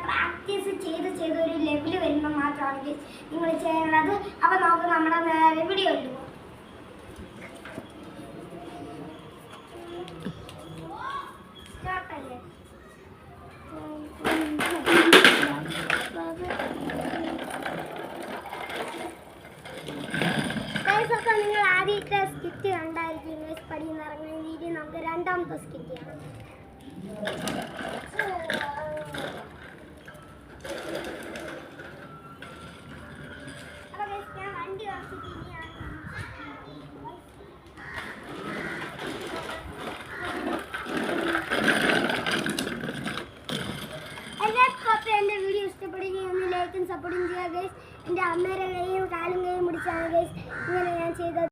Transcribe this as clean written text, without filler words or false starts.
Practice ചെയ്ത് ഒരു level വരുമ്പോൾ മാത്രമാണ് നിങ്ങൾ ചെയ്യേണ്ടത്. അപ്പോൾ നമുക്ക് നമ്മുടെ നേരെ വീഡിയോ ഇടുക. സ്റ്റാർട്ടല്ലേ? അപ്പോൾ നിങ്ങൾ ആദ്യത്തെ സ്കിറ്റ് കണ്ടായിരിക്കും പഠിക്കുന്ന ഇറങ്ങുന്ന രീതി. നമുക്ക് രണ്ടാമത്തെ സ്കിറ്റ് ചെയ്യണം. ഞാൻ വണ്ടി കുറച്ചിട്ട് എൻ്റെ വീഡിയോ ഇഷ്ടപ്പെടുകയും ഒന്ന് ലൈക്കും സപ്പോർട്ടും ചെയ്യുക ഗൈസ്. എൻ്റെ അമ്മയുടെ കൈയും കാലും കൈയും പിടിച്ചാണ് ഗൈസ് ഇങ്ങനെ ഞാൻ ചെയ്തത്.